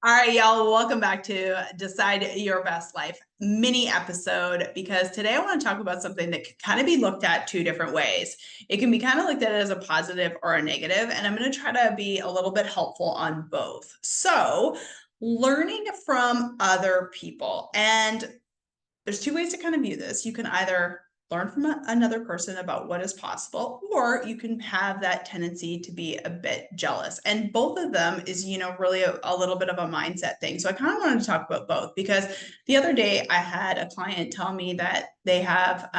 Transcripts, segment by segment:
All right, y'all, welcome back to Decide Your Best Life mini episode, because today I want to talk about something that can kind of be looked at two different ways. It can be kind of looked at as a positive or a negative, and I'm going to try to be a little bit helpful on both. So, learning from other people. And there's two ways to kind of view this. You can either learn from another person about what is possible, or you can have that tendency to be a bit jealous. And both of them is, really a little bit of a mindset thing. So I kind of wanted to talk about both, because the other day I had a client tell me that they have,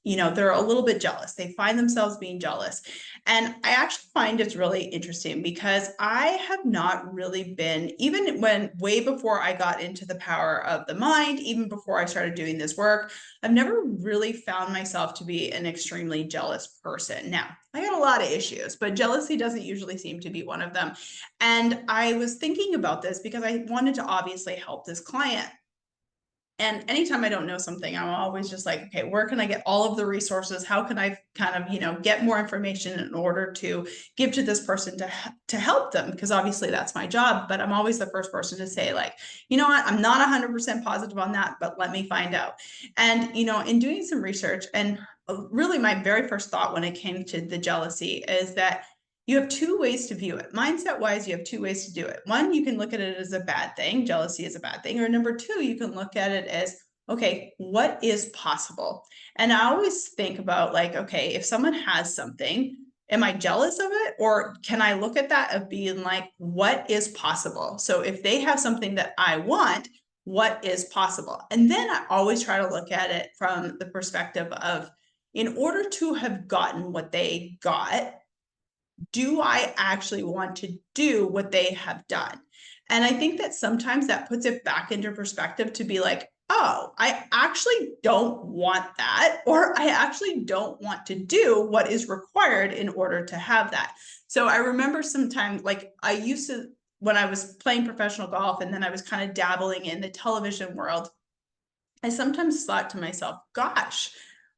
they're a little bit jealous. They find themselves being jealous. And I actually find it's really interesting, because I have not really been, even when way before I got into the power of the mind, even before I started doing this work, I've never really found myself to be an extremely jealous person. Now, I got a lot of issues, but jealousy doesn't usually seem to be one of them. And I was thinking about this because I wanted to obviously help this client. And anytime I don't know something, I'm always just like, okay, where can I get all of the resources? How can I kind of, get more information in order to give to this person to help them? Because obviously that's my job, but I'm always the first person to say, like, you know what, I'm not 100% positive on that, but let me find out. And, in doing some research, and really my very first thought when it came to the jealousy is that you have two ways to view it. Mindset wise, you have two ways to do it. One, you can look at it as a bad thing. Jealousy is a bad thing. Or number two, you can look at it as, okay, what is possible? And I always think about, like, okay, if someone has something, am I jealous of it? Or can I look at that of being like, what is possible? So if they have something that I want, what is possible? And then I always try to look at it from the perspective of, in order to have gotten what they got, do I actually want to do what they have done? And I think that sometimes that puts it back into perspective to be like, oh, I actually don't want that, or I actually don't want to do what is required in order to have that. So I remember sometime, like, I used to, when I was playing professional golf and then I was kind of dabbling in the television world, I sometimes thought to myself, gosh,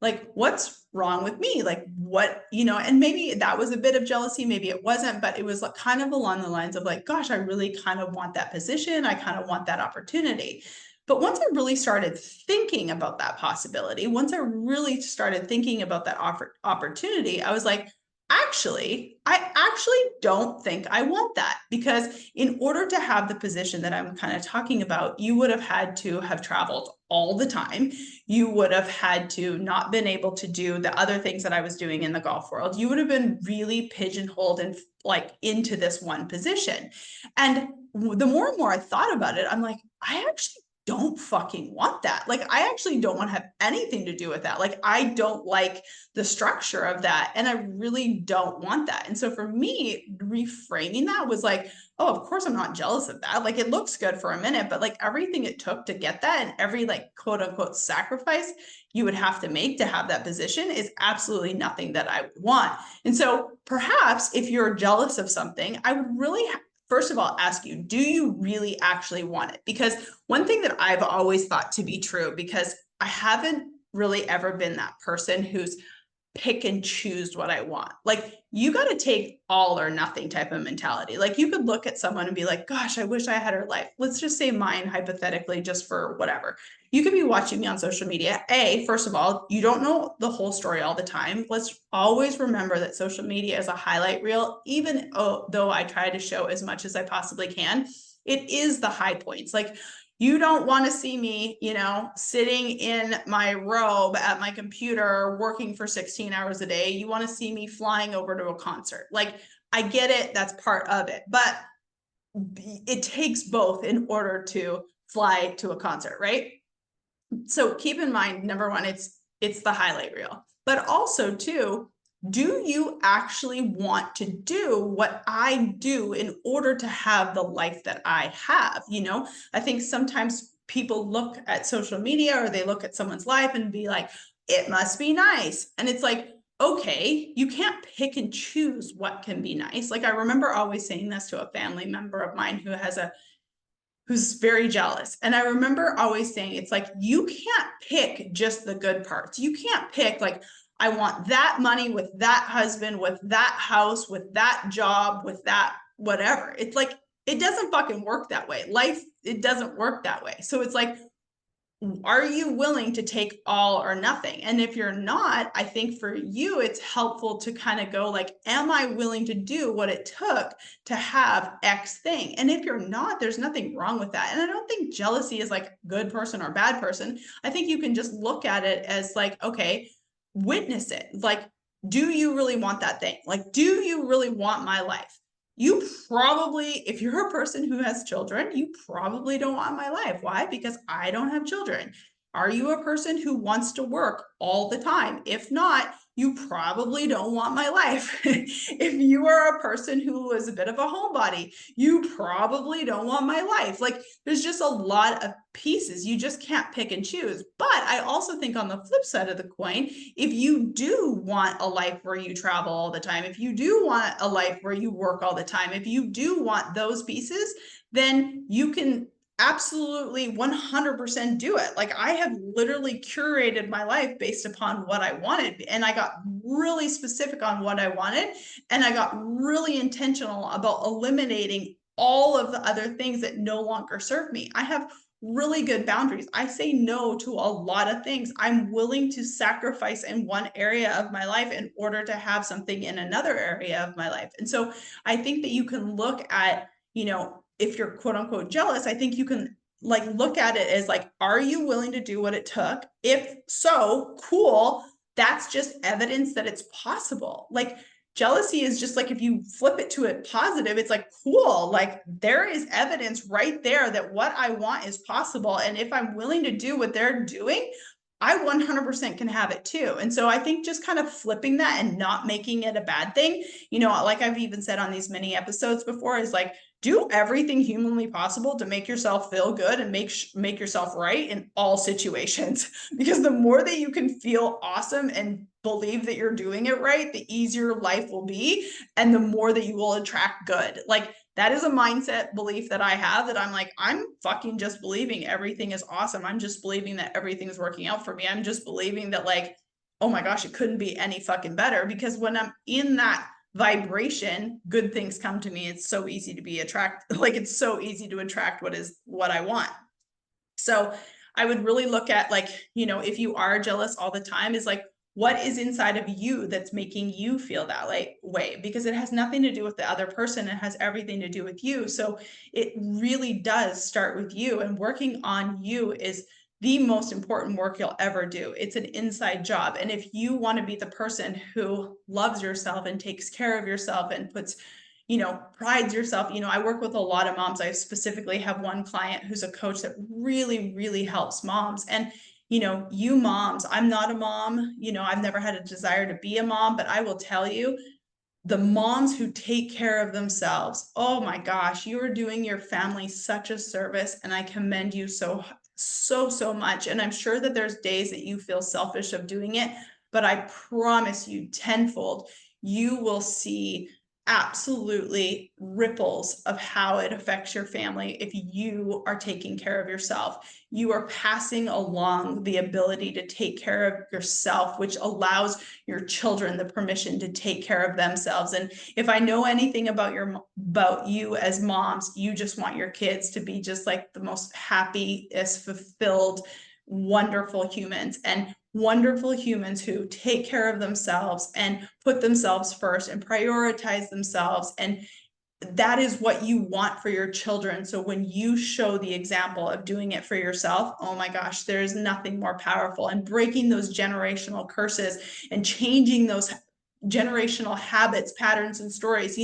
like, what's wrong with me? Like, what, and maybe that was a bit of jealousy, maybe it wasn't, but it was like kind of along the lines of like, gosh, I really kind of want that position. I kind of want that opportunity. But once I really started thinking about that possibility, once I really started thinking about that opportunity, I was like, I actually don't think I want that, because in order to have the position that I'm kind of talking about, you would have had to have traveled all the time. You would have had to not been able to do the other things that I was doing in the golf world. You would have been really pigeonholed and like into this one position. And the more and more I thought about it, I'm like, I actually don't fucking want that. Like, I actually don't want to have anything to do with that. Like, I don't like the structure of that. And I really don't want that. And so for me, reframing that was like, oh, of course I'm not jealous of that. Like, it looks good for a minute, but like everything it took to get that, and every like quote unquote sacrifice you would have to make to have that position, is absolutely nothing that I would want. And so perhaps if you're jealous of something, I would really first of all ask you, do you really actually want it? Because one thing that I've always thought to be true, because I haven't really ever been that person who's pick and choose what I want. Like, you got to take all or nothing type of mentality. Like, you could look at someone and be like, gosh, I wish I had her life. Let's just say mine, hypothetically, just for whatever. You could be watching me on social media. First of all, you don't know the whole story all the time. Let's always remember that social media is a highlight reel, even though I try to show as much as I possibly can. It is the high points. Like, you don't want to see me, sitting in my robe at my computer working for 16 hours a day. You want to see me flying over to a concert. Like, I get it. That's part of it. But it takes both in order to fly to a concert, right? So keep in mind, number one, it's the highlight reel. But also, too, do you actually want to do what I do in order to have the life that I have? I think sometimes people look at social media, or they look at someone's life and be like, it must be nice. And it's like, okay, you can't pick and choose what can be nice. Like, I remember always saying this to a family member of mine who's very jealous. And I remember always saying, it's like, you can't pick just the good parts. You can't pick, like, I want that money with that husband, with that house, with that job, with that whatever. It's like, It doesn't fucking work that way. Life, it doesn't work that way. So it's like, are you willing to take all or nothing? And if you're not, I think for you, it's helpful to kind of go like, am I willing to do what it took to have X thing? And if you're not, there's nothing wrong with that. And I don't think jealousy is like good person or bad person. I think you can just look at it as like, okay, witness it. Like, do you really want that thing? Like, do you really want my life? You probably, if you're a person who has children, you probably don't want my life. Why? Because I don't have children. Are you a person who wants to work all the time? If not, you probably don't want my life. If you are a person who is a bit of a homebody, you probably don't want my life. Like, there's just a lot of pieces. You just can't pick and choose. But I also think on the flip side of the coin, if you do want a life where you travel all the time, if you do want a life where you work all the time, if you do want those pieces, then you can absolutely 100% do it. Like, I have literally curated my life based upon what I wanted, and I got really specific on what I wanted, and I got really intentional about eliminating all of the other things that no longer serve me. I have really good boundaries. I say no to a lot of things. I'm willing to sacrifice in one area of my life in order to have something in another area of my life. And so I think that you can look at, if you're quote unquote jealous, I think you can like look at it as like, are you willing to do what it took? If so, cool. That's just evidence that it's possible. Like, jealousy is just like, if you flip it to a positive, it's like, cool. Like, there is evidence right there that what I want is possible. And if I'm willing to do what they're doing, I 100% can have it too. And so I think just kind of flipping that and not making it a bad thing, like I've even said on these mini episodes before, is like, do everything humanly possible to make yourself feel good and make yourself right in all situations. Because the more that you can feel awesome and believe that you're doing it right, the easier life will be, and the more that you will attract good. Like, that is a mindset belief that I have, that I'm like, I'm fucking just believing everything is awesome. I'm just believing that everything is working out for me. I'm just believing that, like, oh my gosh, it couldn't be any fucking better. Because when I'm in that vibration, good things come to me. It's so easy to be like, it's so easy to attract what I want. So I would really look at, like, if you are jealous all the time, is like, what is inside of you that's making you feel that way? Because it has nothing to do with the other person. It has everything to do with you. So it really does start with you, and working on you is the most important work you'll ever do. It's an inside job. And if you want to be the person who loves yourself and takes care of yourself and puts, prides yourself. I work with a lot of moms. I specifically have one client who's a coach that really, really helps moms. And, you moms, I'm not a mom, I've never had a desire to be a mom, but I will tell you, the moms who take care of themselves, oh my gosh, you are doing your family such a service. And I commend you so much. And I'm sure that there's days that you feel selfish of doing it, but I promise you, tenfold, you will see absolutely ripples of how it affects your family. If you are taking care of yourself, you are passing along the ability to take care of yourself, which allows your children the permission to take care of themselves. And if I know anything about you as moms, you just want your kids to be just like the most happiest, fulfilled, wonderful humans. And wonderful humans who take care of themselves and put themselves first and prioritize themselves. And that is what you want for your children. So when you show the example of doing it for yourself, oh my gosh, there's nothing more powerful. And breaking those generational curses and changing those generational habits, patterns, and stories.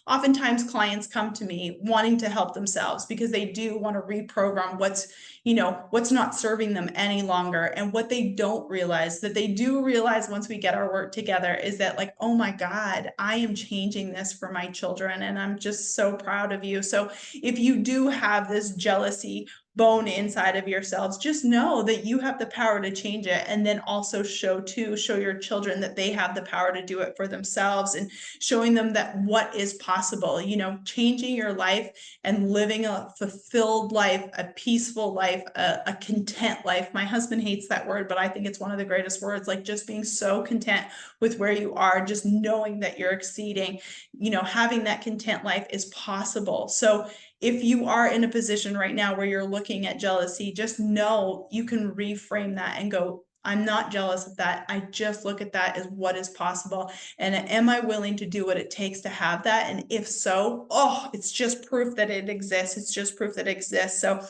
Oftentimes clients come to me wanting to help themselves because they do want to reprogram what's not serving them any longer. And what they don't realize, that they do realize once we get our work together, is that, like, oh my God, I am changing this for my children. And I'm just so proud of you. So if you do have this jealousy bone inside of yourselves, just know that you have the power to change it. And then also show your children that they have the power to do it for themselves, and showing them that what is possible, changing your life and living a fulfilled life, a peaceful life, a content life. My husband hates that word, but I think it's one of the greatest words. Like, just being so content with where you are, just knowing that you're exceeding, having that content life is possible. So if you are in a position right now where you're looking at jealousy, just know you can reframe that and go, I'm not jealous of that. I just look at that as what is possible. And am I willing to do what it takes to have that? And if so, oh, it's just proof that it exists. It's just proof that it exists. So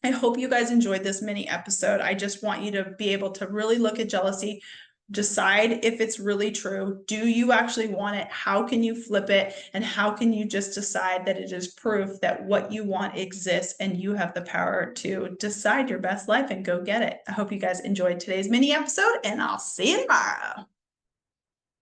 I hope you guys enjoyed this mini episode. I just want you to be able to really look at jealousy, decide if it's really true. Do you actually want it? How can you flip it? And how can you just decide that it is proof that what you want exists and you have the power to decide your best life and go get it? I hope you guys enjoyed today's mini episode, and I'll see you tomorrow.